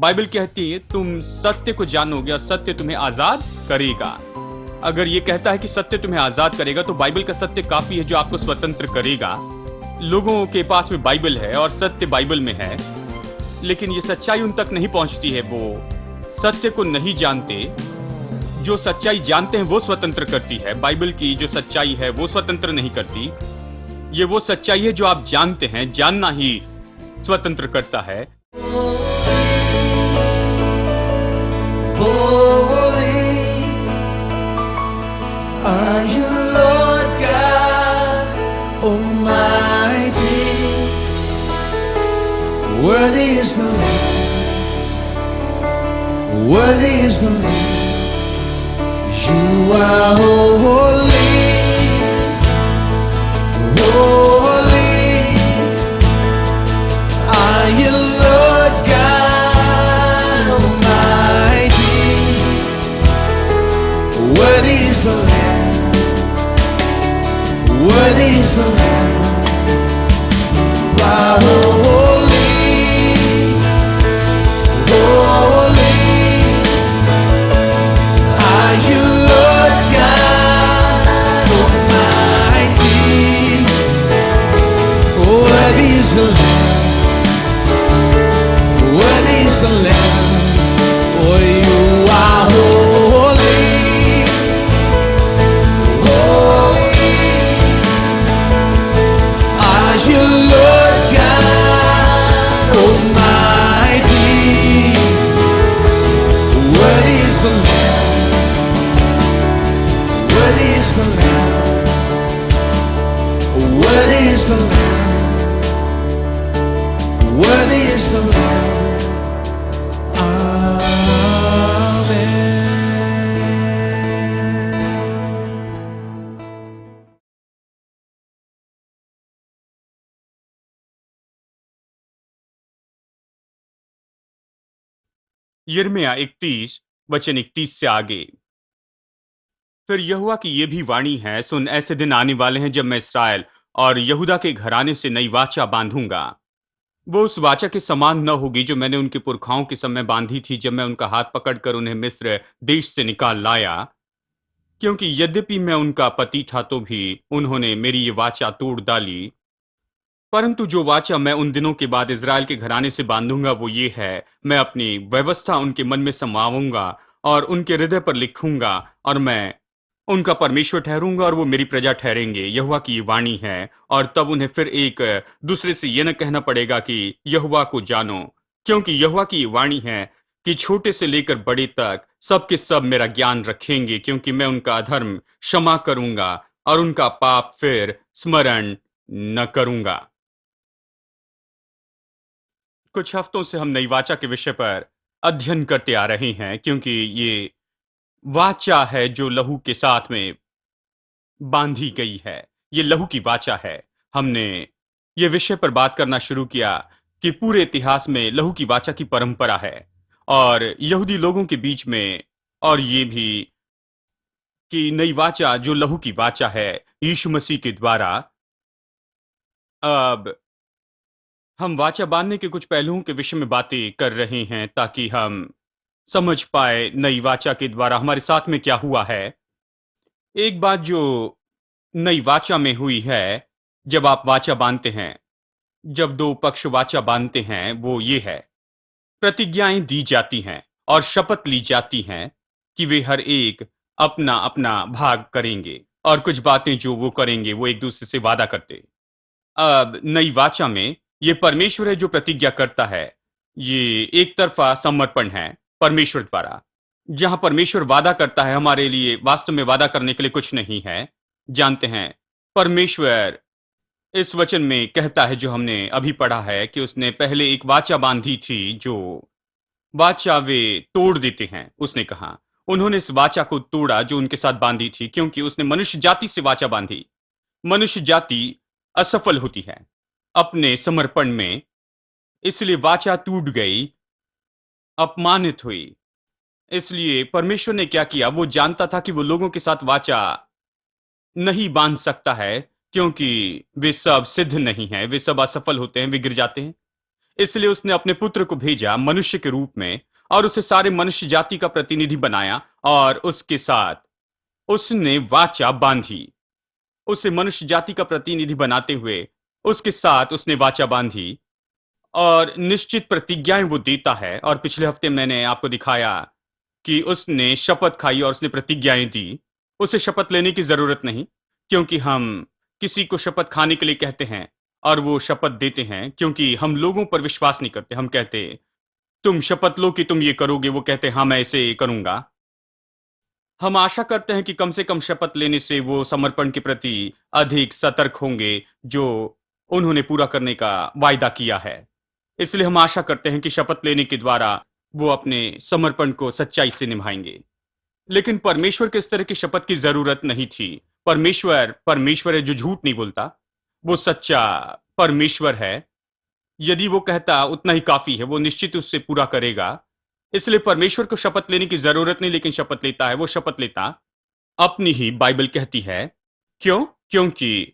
Bible कहती है तुम सत्य को जानोगे और सत्य तुम्हें आजाद करेगा। अगर ये कहता है कि सत्य तुम्हें आजाद करेगा तो बाइबल का सत्य काफी है जो आपको स्वतंत्र करेगा। लोगों के पास में बाइबल है और सत्य बाइबल में है, लेकिन ये सच्चाई उन तक नहीं पहुंचती है। वो सत्य को नहीं जानते। जो सच्चाई जानते हैं वो स्वतंत्र करती है। बाइबल की जो सच्चाई है वो स्वतंत्र नहीं करती। ये वो सच्चाई है जो आप जानते हैं, जानना ही स्वतंत्र करता है। Are you Lord God Almighty? Worthy is the Lamb, worthy is the Lamb. You are holy, holy. Are you Lord God Almighty? Worthy is the Lamb. Worthy is the Lamb. You are holy, holy. Are you Lord God Almighty? Worthy is the Lamb. Worthy is the Lamb. Oh, you are holy. You Lord God Almighty, worthy is the Lamb, worthy is the Lamb, worthy is the Lamb, worthy is the Lamb. Amen. यिर्मयाह 31 वचन 31 से आगे। फिर यहोवा की ये भी वाणी है, सुन ऐसे दिन आने वाले हैं जब मैं इसराइल और यहूदा के घराने से नई वाचा बांधूंगा। वो उस वाचा के समान न होगी जो मैंने उनके पुरखाओं के समय बांधी थी, जब मैं उनका हाथ पकड़कर उन्हें मिस्र देश से निकाल लाया। क्योंकि यद्यपि मैं उनका पति था तो भी उन्होंने मेरी ये वाचा तोड़ डाली। परंतु जो वाचा मैं उन दिनों के बाद इज़राइल के घराने से बांधूंगा वो ये है, मैं अपनी व्यवस्था उनके मन में समाऊंगा और उनके हृदय पर लिखूंगा, और मैं उनका परमेश्वर ठहरूंगा और वो मेरी प्रजा ठहरेंगे। यहोवा की ये वाणी है। और तब उन्हें फिर एक दूसरे से ये न कहना पड़ेगा कि यहोवा को जानो, क्योंकि यहोवा की ये वाणी है कि छोटे से लेकर बड़े तक सब के सब मेरा ज्ञान रखेंगे, क्योंकि मैं उनका अधर्म क्षमा करूंगा और उनका पाप फिर स्मरण न करूंगा। कुछ हफ्तों से हम नई वाचा के विषय पर अध्ययन करते आ रहे हैं, क्योंकि ये वाचा है जो लहू के साथ में बांधी गई है। ये लहू की वाचा है। हमने ये विषय पर बात करना शुरू किया कि पूरे इतिहास में लहू की वाचा की परंपरा है, और यहूदी लोगों के बीच में, और ये भी कि नई वाचा जो लहू की वाचा है यीशु मसीह के द्वारा। अब हम वाचा बांधने के कुछ पहलुओं के विषय में बातें कर रहे हैं ताकि हम समझ पाए नई वाचा के द्वारा हमारे साथ में क्या हुआ है। एक बात जो नई वाचा में हुई है, जब आप वाचा बांधते हैं, जब दो पक्ष वाचा बांधते हैं, वो ये है, प्रतिज्ञाएं दी जाती हैं और शपथ ली जाती हैं कि वे हर एक अपना अपना भाग करेंगे, और कुछ बातें जो वो करेंगे वो एक दूसरे से वादा करते। अब नई वाचा में ये परमेश्वर है जो प्रतिज्ञा करता है। ये एक तरफा समर्पण है परमेश्वर द्वारा। जहां परमेश्वर वादा करता है, हमारे लिए वास्तव में वादा करने के लिए कुछ नहीं है। जानते हैं, परमेश्वर इस वचन में कहता है जो हमने अभी पढ़ा है कि उसने पहले एक वाचा बांधी थी, जो वाचा वे तोड़ देते हैं। उसने कहा उन्होंने इस वाचा को तोड़ा जो उनके साथ बांधी थी, क्योंकि उसने मनुष्य जाति से वाचा बांधी। मनुष्य जाति असफल होती है अपने समर्पण में, इसलिए वाचा टूट गई, अपमानित हुई। इसलिए परमेश्वर ने क्या किया, वो जानता था कि वो लोगों के साथ वाचा नहीं बांध सकता है, क्योंकि वे सब सिद्ध नहीं हैं, वे सब असफल होते हैं, वे गिर जाते हैं। इसलिए उसने अपने पुत्र को भेजा मनुष्य के रूप में और उसे सारे मनुष्य जाति का प्रतिनिधि बनाया और उसके साथ उसने वाचा बांधी। उसे मनुष्य जाति का प्रतिनिधि बनाते हुए उसके साथ उसने वाचा बांधी और निश्चित प्रतिज्ञाएं वो देता है। और पिछले हफ्ते मैंने आपको दिखाया कि उसने शपथ खाई और उसने प्रतिज्ञाएं दी। उसे शपथ लेने की जरूरत नहीं, क्योंकि हम किसी को शपथ खाने के लिए कहते हैं और वो शपथ देते हैं, क्योंकि हम लोगों पर विश्वास नहीं करते। हम कहते तुम शपथ लो कि तुम ये करोगे, वो कहते हाँ मैं ऐसे करूंगा। हम आशा करते हैं कि कम से कम शपथ लेने से वो समर्पण के प्रति अधिक सतर्क होंगे जो उन्होंने पूरा करने का वायदा किया है। इसलिए हम आशा करते हैं कि शपथ लेने के द्वारा वो अपने समर्पण को सच्चाई से निभाएंगे। लेकिन परमेश्वर को इस तरह की शपथ की जरूरत नहीं थी। परमेश्वर परमेश्वर है जो झूठ नहीं बोलता। वो सच्चा परमेश्वर है। यदि वो कहता उतना ही काफी है, वो निश्चित उससे पूरा करेगा। इसलिए परमेश्वर को शपथ लेने की जरूरत नहीं, लेकिन शपथ लेता है। वो शपथ लेता अपनी ही बाइबल कहती है। क्यों? क्योंकि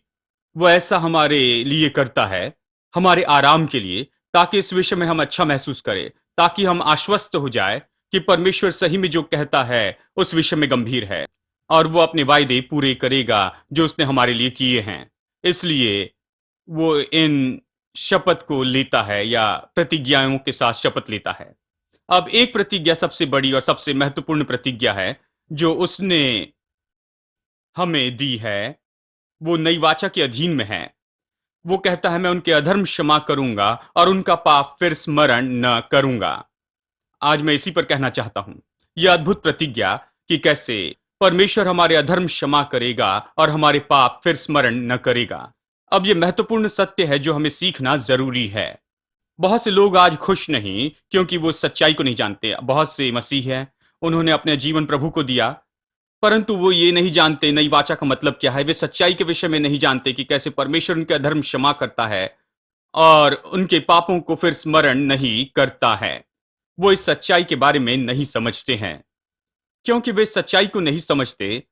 वो ऐसा हमारे लिए करता है, हमारे आराम के लिए, ताकि इस विषय में हम अच्छा महसूस करें, ताकि हम आश्वस्त हो जाए कि परमेश्वर सही में जो कहता है उस विषय में गंभीर है और वो अपने वायदे पूरे करेगा जो उसने हमारे लिए किए हैं। इसलिए वो इन शपथ को लेता है या प्रतिज्ञाओं के साथ शपथ लेता है। अब एक प्रतिज्ञा सबसे बड़ी और सबसे महत्वपूर्ण प्रतिज्ञा है जो उसने हमें दी है। वो नई वाचा के अधीन में है। वो कहता है मैं उनके अधर्म क्षमा करूंगा और उनका पाप फिर स्मरण न करूंगा। आज मैं इसी पर कहना चाहता हूं। यह अद्भुत प्रतिज्ञा कि कैसे परमेश्वर हमारे अधर्म क्षमा करेगा और हमारे पाप फिर स्मरण न करेगा। अब यह महत्वपूर्ण सत्य है जो हमें सीखना जरूरी है। बहुत से लोग आज खुश नहीं क्योंकि वो सच्चाई को नहीं जानते। बहुत से मसीह हैं, उन्होंने अपने जीवन प्रभु को दिया, परंतु वो ये नहीं जानते नई वाचा का मतलब क्या है। वे सच्चाई के विषय में नहीं जानते कि कैसे परमेश्वर उनके अधर्म क्षमा करता है और उनके पापों को फिर स्मरण नहीं करता है। वो इस सच्चाई के बारे में नहीं समझते हैं। क्योंकि वे सच्चाई को नहीं समझते,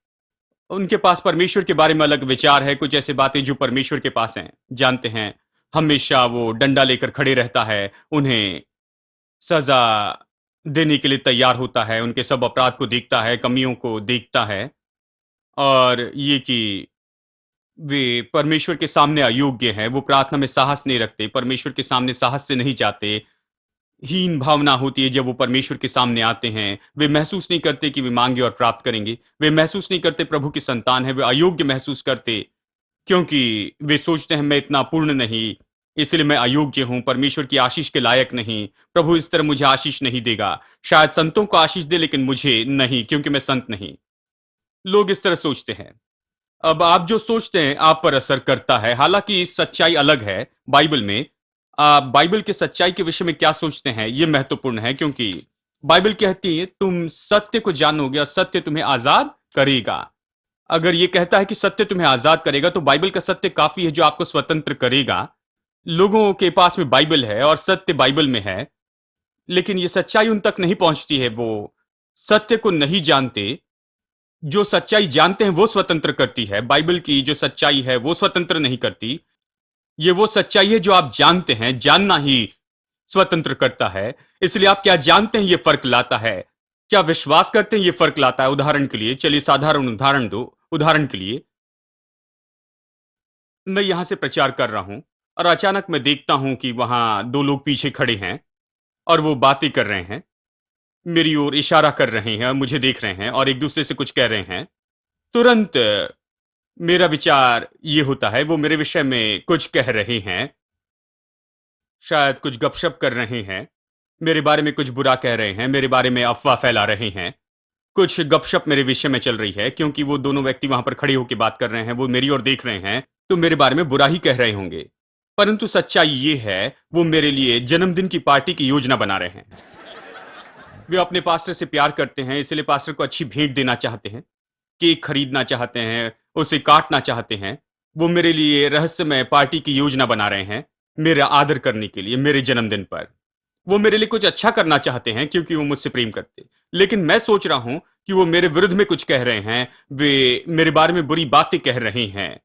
उनके पास परमेश्वर के बारे में अलग विचार है। कुछ ऐसे बातें जो परमेश्वर के पास हैं जानते हैं। हमेशा वो डंडा लेकर खड़े रहता है, उन्हें सजा देने के लिए तैयार होता है, उनके सब अपराध को देखता है, कमियों को देखता है और ये कि वे परमेश्वर के सामने अयोग्य हैं। वो प्रार्थना में साहस नहीं रखते, परमेश्वर के सामने साहस से नहीं जाते। हीन भावना होती है जब वो परमेश्वर के सामने आते हैं। वे महसूस नहीं करते कि वे मांगे और प्राप्त करेंगे। वे महसूस नहीं करते प्रभु की संतान है। वे अयोग्य महसूस करते क्योंकि वे सोचते हैं मैं इतना पूर्ण नहीं, इसलिए मैं अयोग्य हूं, परमेश्वर की आशीष के लायक नहीं। प्रभु इस तरह मुझे आशीष नहीं देगा। शायद संतों को आशीष दे लेकिन मुझे नहीं, क्योंकि मैं संत नहीं। लोग इस तरह सोचते हैं। अब आप जो सोचते हैं आप पर असर करता है। हालांकि सच्चाई अलग है बाइबल में। आप बाइबल के सच्चाई के विषय में क्या सोचते हैं ये महत्वपूर्ण है, क्योंकि बाइबल कहती है तुम सत्य को जानोगे और सत्य तुम्हें आजाद करेगा। अगर ये कहता है कि सत्य तुम्हें आजाद करेगा तो बाइबल का सत्य काफी है जो आपको स्वतंत्र करेगा। लोगों के पास में बाइबल है और सत्य बाइबल में है, लेकिन ये सच्चाई उन तक नहीं पहुंचती है। वो सत्य को नहीं जानते। जो सच्चाई जानते हैं वो स्वतंत्र करती है। बाइबल की जो सच्चाई है वो स्वतंत्र नहीं करती। ये वो सच्चाई है जो आप जानते हैं, जानना ही स्वतंत्र करता है। इसलिए आप क्या जानते हैं ये फर्क लाता है, क्या विश्वास करते हैं ये फर्क लाता है। उदाहरण के लिए चलिए साधारण उदाहरण दो। उदाहरण के लिए मैं यहां से प्रचार कर रहा हूं और अचानक मैं देखता हूं कि वहां दो लोग पीछे खड़े हैं और वो बातें कर रहे हैं, मेरी ओर इशारा कर रहे हैं, मुझे देख रहे हैं और एक दूसरे से कुछ कह रहे हैं। तुरंत मेरा विचार ये होता है वो मेरे विषय में कुछ कह रहे हैं, शायद कुछ गपशप कर रहे हैं, मेरे बारे में कुछ बुरा कह रहे हैं, मेरे बारे में अफवाह फैला रहे हैं। कुछ गपशप मेरे विषय में चल रही है, क्योंकि वो दोनों व्यक्ति वहां पर खड़े होकर बात कर रहे हैं, वो मेरी ओर देख रहे हैं, तो मेरे बारे में बुरा ही कह रहे होंगे। परंतु सच्चाई ये है वो मेरे लिए जन्मदिन की पार्टी की योजना बना रहे हैं। वे अपने पास्टर से प्यार करते हैं, इसलिए पास्टर को अच्छी भेंट देना चाहते हैं, केक खरीदना चाहते हैं, उसे काटना चाहते हैं। वो मेरे लिए रहस्यमय पार्टी की योजना बना रहे हैं मेरा आदर करने के लिए मेरे जन्मदिन पर। वो मेरे लिए कुछ अच्छा करना चाहते हैं क्योंकि वो मुझसे प्रेम करते। लेकिन मैं सोच रहा हूं कि वो मेरे विरुद्ध में कुछ कह रहे हैं, वे मेरे बारे में बुरी बातें कह रहे हैं।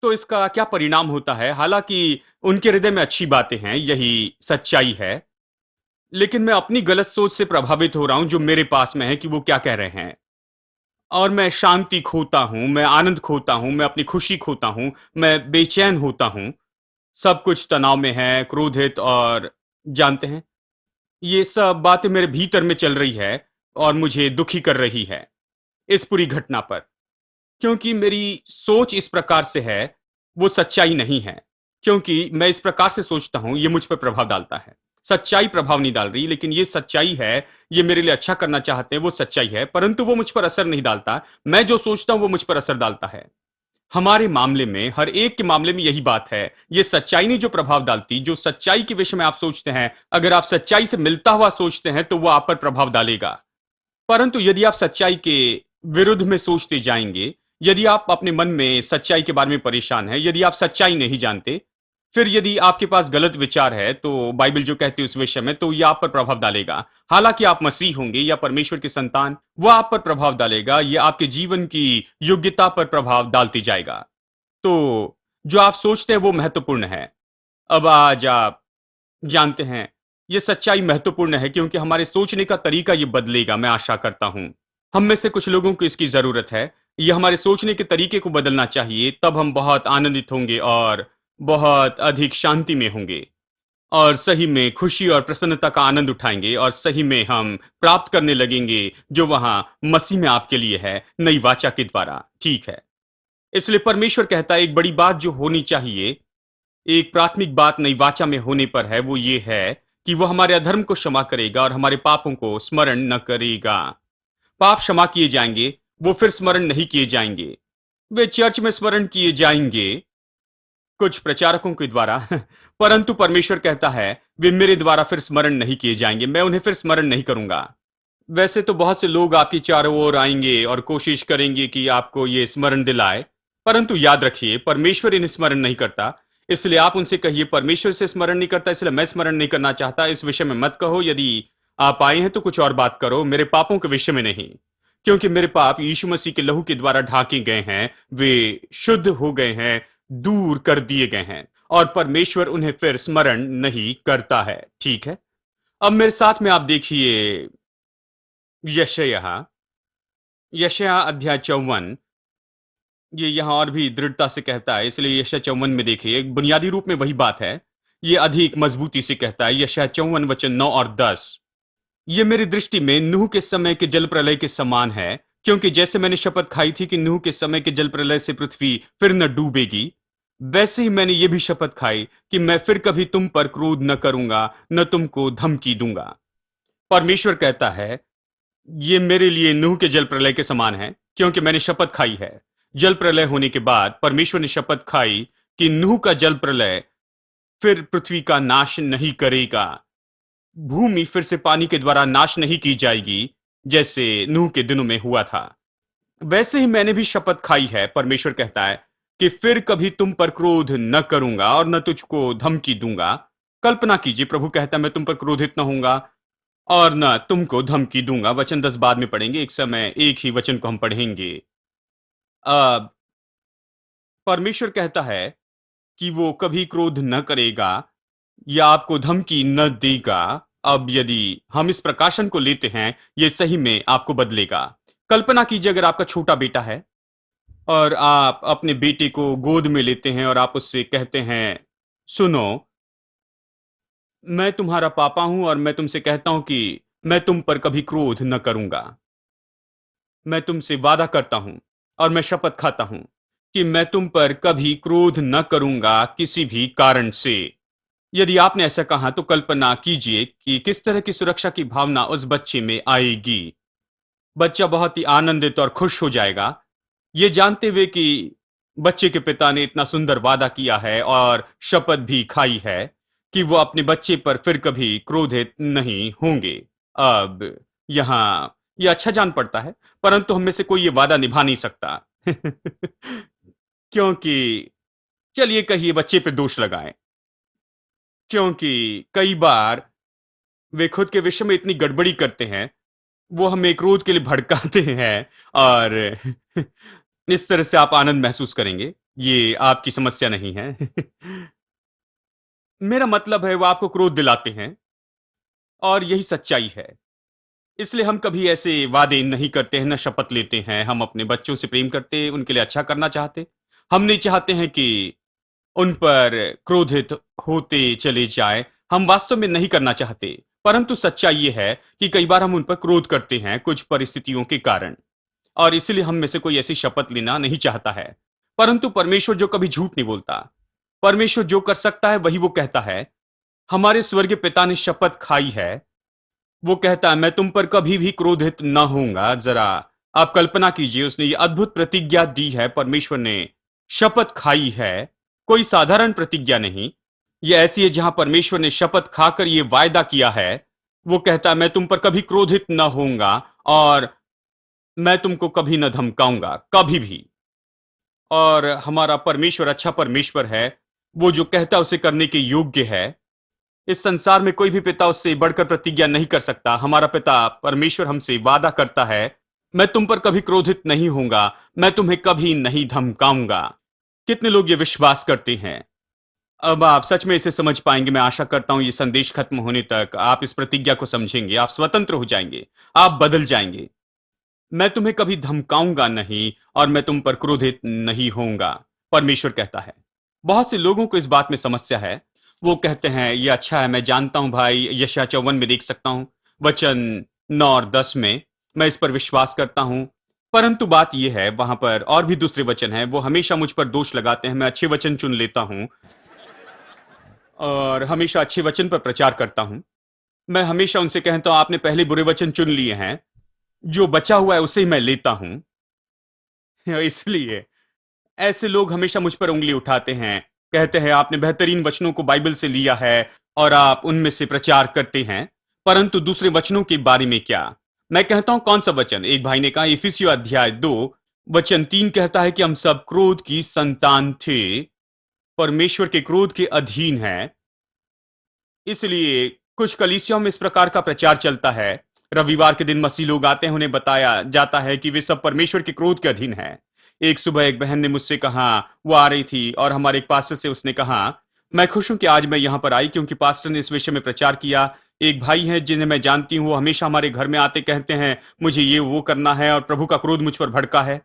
तो इसका क्या परिणाम होता है? हालांकि उनके हृदय में अच्छी बातें हैं, यही सच्चाई है, लेकिन मैं अपनी गलत सोच से प्रभावित हो रहा हूं जो मेरे पास में है कि वो क्या कह रहे हैं। और मैं शांति खोता हूं, मैं आनंद खोता हूं, मैं अपनी खुशी खोता हूं, मैं बेचैन होता हूं। सब कुछ तनाव में है, क्रोधित, और जानते हैं, ये सब बातें मेरे भीतर में चल रही है और मुझे दुखी कर रही है इस पूरी घटना पर, क्योंकि मेरी सोच इस प्रकार से है, वो सच्चाई नहीं है। क्योंकि मैं इस प्रकार से सोचता हूं, ये मुझ पर प्रभाव डालता है। सच्चाई प्रभाव नहीं डाल रही, लेकिन ये सच्चाई है, ये मेरे लिए अच्छा करना चाहते हैं, वो सच्चाई है, परंतु वो मुझ पर असर नहीं डालता। मैं जो सोचता हूं वो मुझ पर असर डालता है। हमारे मामले में, हर एक के मामले में यही बात है। ये सच्चाई नहीं जो प्रभाव डालती, जो सच्चाई के विषय में आप सोचते हैं, अगर आप सच्चाई से मिलता हुआ सोचते हैं तो वो आप पर प्रभाव डालेगा। परंतु यदि आप सच्चाई के विरुद्ध में सोचते जाएंगे, यदि आप अपने मन में सच्चाई के बारे में परेशान हैं, यदि आप सच्चाई नहीं जानते, फिर यदि आपके पास गलत विचार है, तो बाइबल जो कहती है उस विषय में, तो यह आप पर प्रभाव डालेगा। हालांकि आप मसीह होंगे या परमेश्वर के संतान, वह आप पर प्रभाव डालेगा, यह आपके जीवन की योग्यता पर प्रभाव डालती जाएगा। तो जो आप सोचते हैं वो महत्वपूर्ण है। अब आज आप जानते हैं, ये सच्चाई महत्वपूर्ण है क्योंकि हमारे सोचने का तरीका ये बदलेगा, मैं आशा करता हूं। हम में से कुछ लोगों को इसकी जरूरत है। ये हमारे सोचने के तरीके को बदलना चाहिए, तब हम बहुत आनंदित होंगे और बहुत अधिक शांति में होंगे, और सही में खुशी और प्रसन्नता का आनंद उठाएंगे, और सही में हम प्राप्त करने लगेंगे जो वहां मसीह में आपके लिए है, नई वाचा के द्वारा। ठीक है, इसलिए परमेश्वर कहता है एक बड़ी बात जो होनी चाहिए, एक प्राथमिक बात नई वाचा में होने पर है, वो ये है कि वो हमारे अधर्म को क्षमा करेगा और हमारे पापों को स्मरण न करेगा। पाप क्षमा किए जाएंगे, वो फिर स्मरण नहीं किए जाएंगे। वे चर्च में स्मरण किए जाएंगे कुछ प्रचारकों के द्वारा, परंतु परमेश्वर कहता है वे मेरे द्वारा फिर स्मरण नहीं किए जाएंगे, मैं उन्हें फिर स्मरण नहीं करूंगा। वैसे तो बहुत से लोग आपकी चारों ओर आएंगे और कोशिश करेंगे कि आपको ये स्मरण दिलाए, परंतु याद रखिए परमेश्वर इन्हें स्मरण नहीं करता। इसलिए आप उनसे कहिए परमेश्वर से स्मरण नहीं करता, इसलिए मैं स्मरण नहीं करना चाहता। इस विषय में मत कहो, यदि आप आए हैं तो कुछ और बात करो, मेरे पापों के विषय में नहीं। क्योंकि मेरे पाप यीशु मसीह के लहू के द्वारा ढाके गए हैं, वे शुद्ध हो गए हैं, दूर कर दिए गए हैं, और परमेश्वर उन्हें फिर स्मरण नहीं करता है। ठीक है, अब मेरे साथ में आप देखिए यशायाह, यशायाह अध्याय 54। ये यहां और भी दृढ़ता से कहता है, इसलिए यशायाह 54 में देखिए, एक बुनियादी रूप में वही बात है। ये अधिक मजबूती से कहता है, यशायाह 54 वचन 9 और 10। ये मेरी दृष्टि में नूह के समय के जल प्रलय के समान है, क्योंकि जैसे मैंने शपथ खाई थी कि नूह के समय के जल प्रलय से पृथ्वी फिर न डूबेगी, वैसे ही मैंने ये भी शपथ खाई कि मैं फिर कभी तुम पर क्रोध न करूंगा, न तुमको धमकी दूंगा। परमेश्वर कहता है ये मेरे लिए नूह के जल प्रलय के समान है, क्योंकि मैंने शपथ खाई है। जल प्रलय होने के बाद परमेश्वर ने शपथ खाई कि नूह का जल प्रलय फिर पृथ्वी का नाश नहीं करेगा। भूमि फिर से पानी के द्वारा नाश नहीं की जाएगी, जैसे नूह के दिनों में हुआ था। वैसे ही मैंने भी शपथ खाई है, परमेश्वर कहता है, कि फिर कभी तुम पर क्रोध न करूंगा और न तुझको धमकी दूंगा। कल्पना कीजिए, प्रभु कहता है मैं तुम पर क्रोधित न होऊंगा और न तुमको धमकी दूंगा। वचन 10 बाद में पढ़ेंगे, एक समय एक ही वचन को हम पढ़ेंगे। अब परमेश्वर कहता है कि वो कभी क्रोध न करेगा या आपको धमकी न देगा। अब यदि हम इस प्रकाशन को लेते हैं, ये सही में आपको बदलेगा। कल्पना कीजिए अगर आपका छोटा बेटा है और आप अपने बेटे को गोद में लेते हैं और आप उससे कहते हैं, सुनो, मैं तुम्हारा पापा हूं और मैं तुमसे कहता हूं कि मैं तुम पर कभी क्रोध न करूंगा। मैं तुमसे वादा करता हूं और मैं शपथ खाता हूं कि मैं तुम पर कभी क्रोध न करूंगा किसी भी कारण से। यदि आपने ऐसा कहा तो कल्पना कीजिए कि किस तरह की सुरक्षा की भावना उस बच्चे में आएगी। बच्चा बहुत ही आनंदित और खुश हो जाएगा, ये जानते हुए कि बच्चे के पिता ने इतना सुंदर वादा किया है और शपथ भी खाई है कि वो अपने बच्चे पर फिर कभी क्रोधित नहीं होंगे। अब यहां ये अच्छा जान पड़ता है, परंतु हम में से कोई ये वादा निभा नहीं सकता। क्योंकि चलिए कहिए बच्चे पे दोष लगाएं, क्योंकि कई बार वे खुद के विषय में इतनी गड़बड़ी करते हैं, वो हमें क्रोध के लिए भड़काते हैं, और इस तरह से आप आनंद महसूस करेंगे। ये आपकी समस्या नहीं है। मेरा मतलब है वो आपको क्रोध दिलाते हैं और यही सच्चाई है। इसलिए हम कभी ऐसे वादे नहीं करते हैं, ना शपथ लेते हैं। हम अपने बच्चों से प्रेम करते, उनके लिए अच्छा करना चाहते। हम नहीं चाहते हैं कि उन पर क्रोधित होते चले जाएँ। हम वास्तव में नहीं करना चाहते, परंतु सच्चाई ये है कि कई बार हम उन पर क्रोध करते हैं कुछ परिस्थितियों के कारण और इसीलिए हम में से कोई ऐसी शपथ लेना नहीं चाहता है। परंतु परमेश्वर जो कभी झूठ नहीं बोलता, परमेश्वर जो कर सकता है वही वो कहता है। हमारे स्वर्गीय पिता ने शपथ खाई है, वो कहता है मैं तुम पर कभी भी क्रोधित न होऊंगा। जरा आप कल्पना कीजिए, उसने ये अद्भुत प्रतिज्ञा दी है, परमेश्वर ने शपथ खाई है। कोई साधारण प्रतिज्ञा नहीं, ये ऐसी है जहां परमेश्वर ने शपथ खाकर ये वायदा किया है। वो कहता है मैं तुम पर कभी क्रोधित न होऊंगा और मैं तुमको कभी न धमकाऊंगा, कभी भी। और हमारा परमेश्वर अच्छा परमेश्वर है, वो जो कहता है उसे करने के योग्य है। इस संसार में कोई भी पिता उससे बढ़कर प्रतिज्ञा नहीं कर सकता। हमारा पिता परमेश्वर हमसे वादा करता है, मैं तुम पर कभी क्रोधित नहीं होऊंगा, मैं तुम्हें कभी नहीं धमकाऊंगा। कितने लोग ये विश्वास करते हैं? अब आप सच में इसे समझ पाएंगे। मैं आशा करता हूं ये संदेश खत्म होने तक आप इस प्रतिज्ञा को समझेंगे, आप स्वतंत्र हो जाएंगे, आप बदल जाएंगे। मैं तुम्हें कभी धमकाऊंगा नहीं और मैं तुम पर क्रोधित नहीं होऊंगा, परमेश्वर कहता है। बहुत से लोगों को इस बात में समस्या है। वो कहते हैं ये अच्छा है, मैं जानता हूं भाई, यशायाह 54 में देख सकता हूं, वचन 9 और 10 में मैं इस पर विश्वास करता हूं। परंतु बात यह है, वहां पर और भी दूसरे वचन हैं, वो हमेशा मुझ पर दोष लगाते हैं। मैं अच्छे वचन चुन लेता हूं और हमेशा अच्छे वचन पर प्रचार करता हूं। मैं हमेशा उनसे कहता हूं आपने पहले बुरे वचन चुन लिए हैं, जो बचा हुआ है उसे ही मैं लेता हूं। इसलिए ऐसे लोग हमेशा मुझ पर उंगली उठाते हैं, कहते हैं आपने बेहतरीन वचनों को बाइबल से लिया है और आप उनमें से प्रचार करते हैं, परंतु दूसरे वचनों के बारे में क्या? मैं कहता हूं कौन सा वचन? एक भाई ने कहा इफिसियों अध्याय 2 वचन 3 कहता है कि हम सब क्रोध की संतान थे, परमेश्वर के क्रोध के अधीन है। इसलिए कुछ कलीसियाओं में इस प्रकार का प्रचार चलता है। रविवार के दिन मसीह लोग आते हैं, उन्हें बताया जाता है कि वे सब परमेश्वर के क्रोध के अधीन हैं। एक सुबह एक बहन ने मुझसे कहा, वो आ रही थी और हमारे एक पास्टर से उसने कहा मैं खुश हूं कि आज मैं यहां पर आई क्योंकि पास्टर ने इस विषय में प्रचार किया। एक भाई है जिन्हें मैं जानती हूं, वो हमेशा हमारे घर में आते कहते हैं मुझे ये वो करना है और प्रभु का क्रोध मुझ पर भड़का है।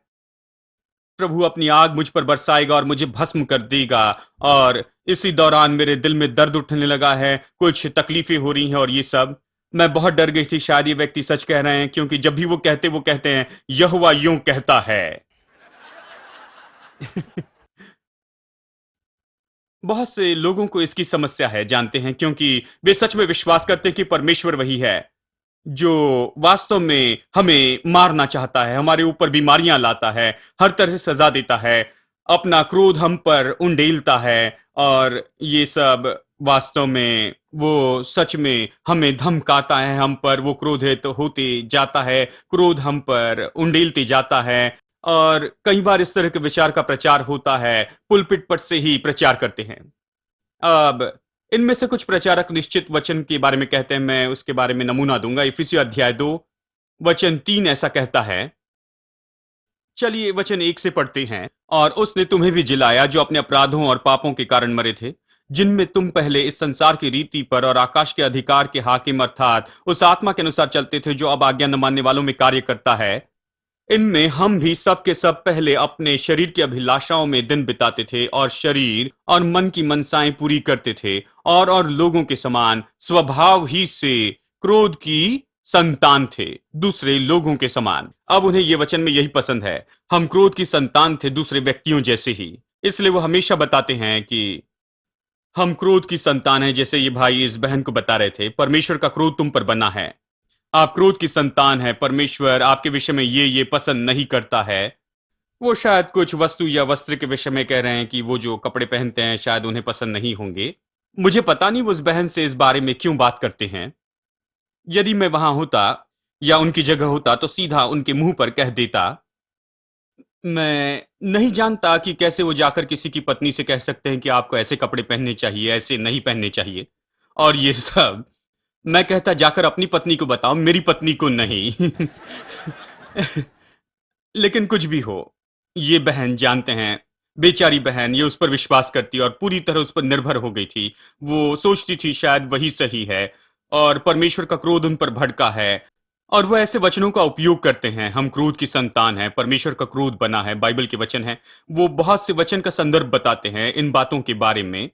प्रभु अपनी आग मुझ पर बरसाएगा और मुझे भस्म कर देगा। और इसी दौरान मेरे दिल में दर्द उठने लगा है, कुछ तकलीफें हो रही हैं और ये सब। मैं बहुत डर गई थी, शायद ये व्यक्ति सच कह रहे हैं, क्योंकि जब भी वो कहते हैं यहोवा यूं कहता है। बहुत से लोगों को इसकी समस्या है, जानते हैं, क्योंकि वे सच में विश्वास करते हैं कि परमेश्वर वही है जो वास्तव में हमें मारना चाहता है, हमारे ऊपर बीमारियां लाता है, हर तरह से सजा देता है, अपना क्रोध हम पर उंडेलता है। और ये सब वास्तव में वो सच में हमें धमकाता है, हम पर वो क्रोधित होते जाता है, क्रोध हम पर उंडेलते जाता है। और कई बार इस तरह के विचार का प्रचार होता है, पुलपिट पर से ही प्रचार करते हैं। अब इनमें से कुछ प्रचारक निश्चित वचन के बारे में कहते हैं, मैं उसके बारे में नमूना दूंगा। इफिसियों अध्याय 2 वचन 3 ऐसा कहता है। चलिए वचन 1 से पढ़ते हैं। और उसने तुम्हें भी जिलाया जो अपने अपराधों और पापों के कारण मरे थे, जिनमें तुम पहले इस संसार की रीति पर और आकाश के अधिकार के हाकिम अर्थात उस आत्मा के अनुसार चलते थे जो अब आज्ञा न मानने वालों में कार्य करता है। इनमें हम भी सब के सब पहले अपने शरीर की अभिलाषाओं में दिन बिताते थे और शरीर और मन की मनसाएं पूरी करते थे और लोगों के समान स्वभाव ही से क्रोध की संतान थे, दूसरे लोगों के समान। अब उन्हें यह वचन में यही पसंद है, हम क्रोध की संतान थे दूसरे व्यक्तियों जैसे ही। इसलिए वो हमेशा बताते हैं कि हम क्रोध की संतान हैं, जैसे ये भाई इस बहन को बता रहे थे, परमेश्वर का क्रोध तुम पर बना है, आप क्रोध की संतान है, परमेश्वर आपके विषय में ये पसंद नहीं करता है। वो शायद कुछ वस्तु या वस्त्र के विषय में कह रहे हैं कि वो जो कपड़े पहनते हैं शायद उन्हें पसंद नहीं होंगे। मुझे पता नहीं वो उस बहन से इस बारे में क्यों बात करते हैं। यदि मैं वहां होता या उनकी जगह होता तो सीधा उनके मुंह पर कह देता। मैं नहीं जानता कि कैसे वो जाकर किसी की पत्नी से कह सकते हैं कि आपको ऐसे कपड़े पहनने चाहिए, ऐसे नहीं पहनने चाहिए और ये सब। मैं कहता जाकर अपनी पत्नी को बताओ, मेरी पत्नी को नहीं। लेकिन कुछ भी हो, ये बहन जानते हैं बेचारी बहन ये उस पर विश्वास करती और पूरी तरह उस पर निर्भर हो गई थी। वो सोचती थी शायद वही सही है और परमेश्वर का क्रोध उन पर भड़का है और वो ऐसे वचनों का उपयोग करते हैं, हम क्रोध की संतान हैं, परमेश्वर का क्रोध बना है, बाइबल के वचन हैं। वो बहुत से वचन का संदर्भ बताते हैं इन बातों के बारे में।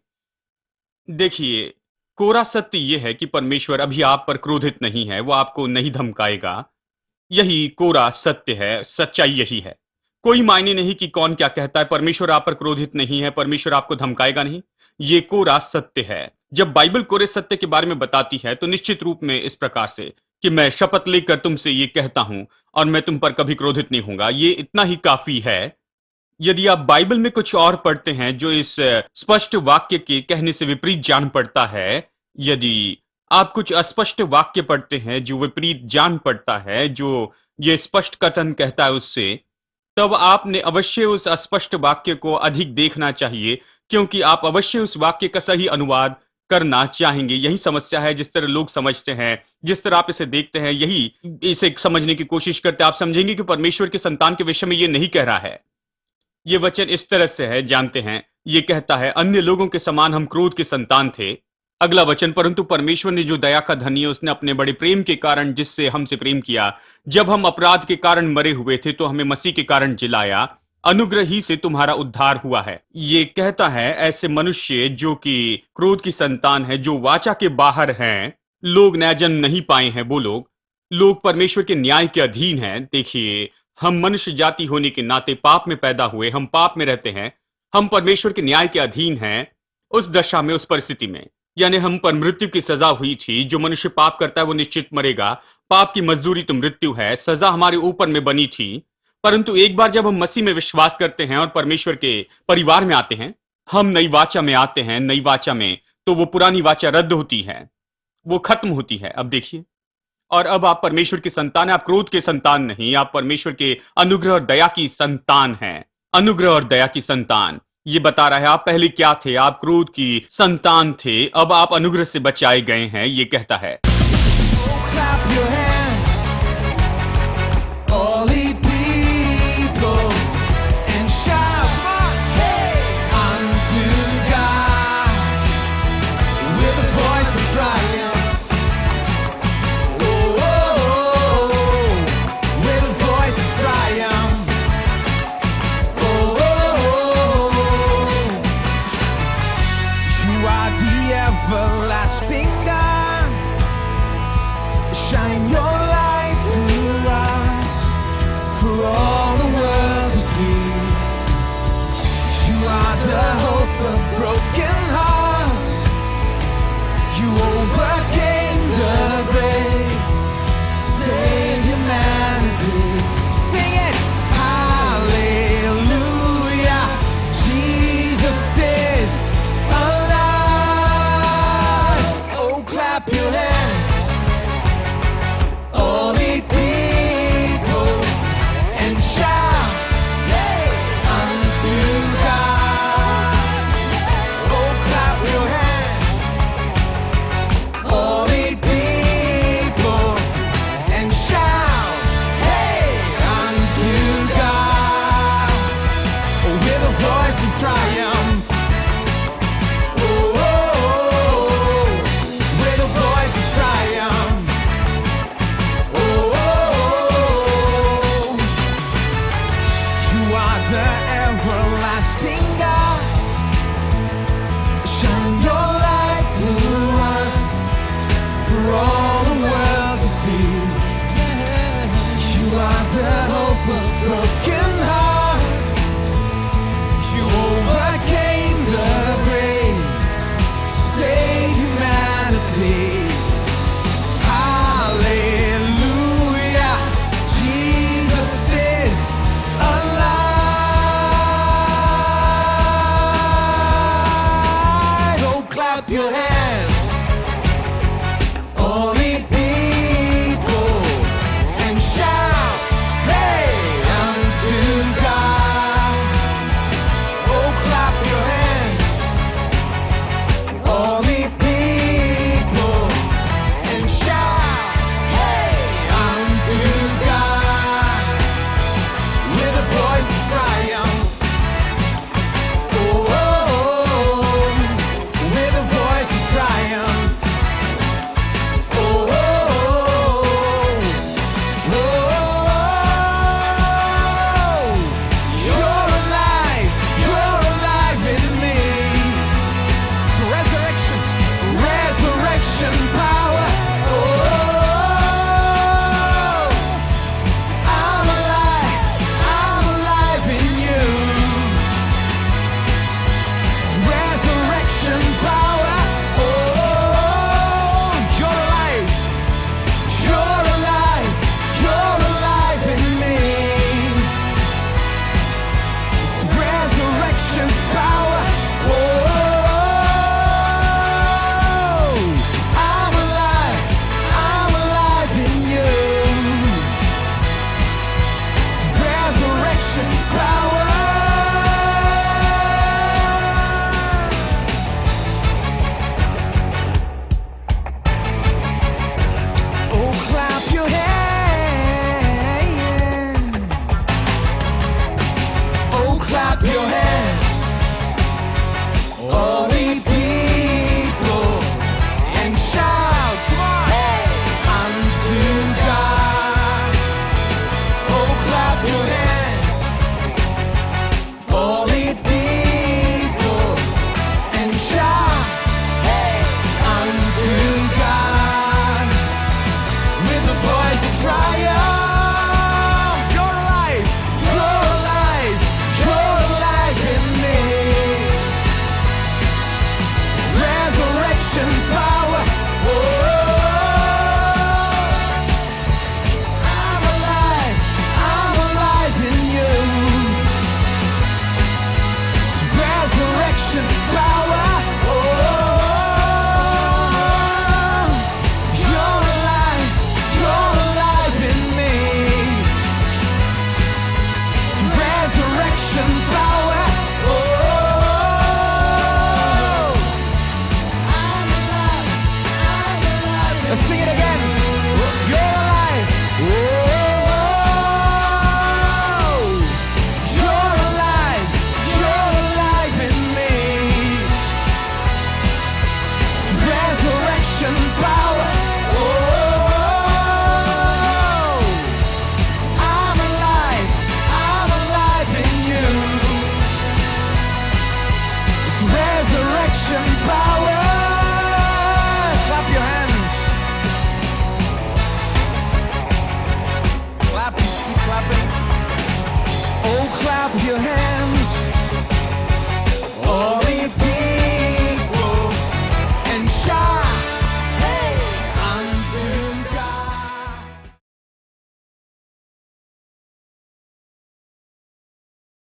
देखिए, कोरा सत्य ये है कि परमेश्वर अभी आप पर क्रोधित नहीं है, वो आपको नहीं धमकाएगा। यही कोरा सत्य है, सच्चाई यही है। कोई मायने नहीं कि कौन क्या कहता है, परमेश्वर आप पर क्रोधित नहीं है, परमेश्वर आपको धमकाएगा नहीं। ये कोरा सत्य है। जब बाइबल कोरे सत्य के बारे में बताती है तो निश्चित रूप में इस प्रकार से कि मैं शपथ लेकर तुमसे ये कहता हूं और मैं तुम पर कभी क्रोधित नहीं होऊंगा, ये इतना ही काफी है। यदि आप बाइबल में कुछ और पढ़ते हैं जो इस स्पष्ट वाक्य के कहने से विपरीत जान पड़ता है, यदि आप कुछ अस्पष्ट वाक्य पढ़ते हैं जो विपरीत जान पड़ता है, जो ये स्पष्ट कथन कहता है उससे, तब आपने अवश्य उस अस्पष्ट वाक्य को अधिक देखना चाहिए, क्योंकि आप अवश्य उस वाक्य का सही अनुवाद करना चाहेंगे। यही समस्या है, जिस तरह लोग समझते हैं, जिस तरह आप इसे देखते हैं, यही इसे समझने की कोशिश करते हैं। आप समझेंगे कि परमेश्वर के संतान के विषय में ये नहीं कह रहा है। ये वचन इस तरह से है, जानते हैं, ये कहता है अन्य लोगों के समान हम क्रोध के संतान थे। अगला वचन, परंतु परमेश्वर ने जो दया का धनी है, उसने अपने बड़े प्रेम के कारण जिससे हमसे प्रेम किया, जब हम अपराध के कारण मरे हुए थे तो हमें मसीह के कारण जिलाया, अनुग्रह ही से तुम्हारा उद्धार हुआ है। ये कहता है ऐसे मनुष्य जो कि क्रोध की संतान है, जो वाचा के बाहर हैं, लोग नया जन्म नहीं पाए हैं, वो लोग परमेश्वर के न्याय के अधीन हैं। देखिए, हम मनुष्य जाति होने के नाते पाप में पैदा हुए, हम पाप में रहते हैं, हम परमेश्वर के न्याय के अधीन हैं। उस दशा में, उस परिस्थिति में, यानी हम पर मृत्यु की सजा हुई थी। जो मनुष्य पाप करता है वो निश्चित मरेगा। पाप की मजदूरी तो मृत्यु है, सजा हमारे ऊपर में बनी थी। परंतु एक बार जब हम मसीह में विश्वास करते हैं और परमेश्वर के परिवार में आते हैं, हम नई वाचा में आते हैं। नई वाचा में तो वो पुरानी वाचा रद्द होती है, वो खत्म होती है। अब देखिए, और अब आप परमेश्वर के संतान हैं, आप क्रोध के संतान नहीं, आप परमेश्वर के अनुग्रह और दया की संतान हैं। अनुग्रह और दया की संतान, ये बता रहा है आप पहले क्या थे, आप क्रोध की संतान थे, अब आप अनुग्रह से बचाए गए हैं, ये कहता है। Clap your hands, all ye people, and shout, hey, unto God with a voice of triumph. Oh, oh, oh, with a voice of triumph. Oh, oh, oh, you are the everlasting God. Shine your light through us for all the world to see. You are the hope of broken hearts. You overcame the grave, saved humanity. Sing it, hallelujah. Jesus is alive. Oh, clap your hands, all ye people, and shout, hey, unto God. Oh, clap your hands, all ye people, and shout, hey, unto God, with a voice of triumph. Oh, oh, oh, with a voice of triumph. Oh, you are the everlasting God. Shine your light through us for all the world to see. You are the hope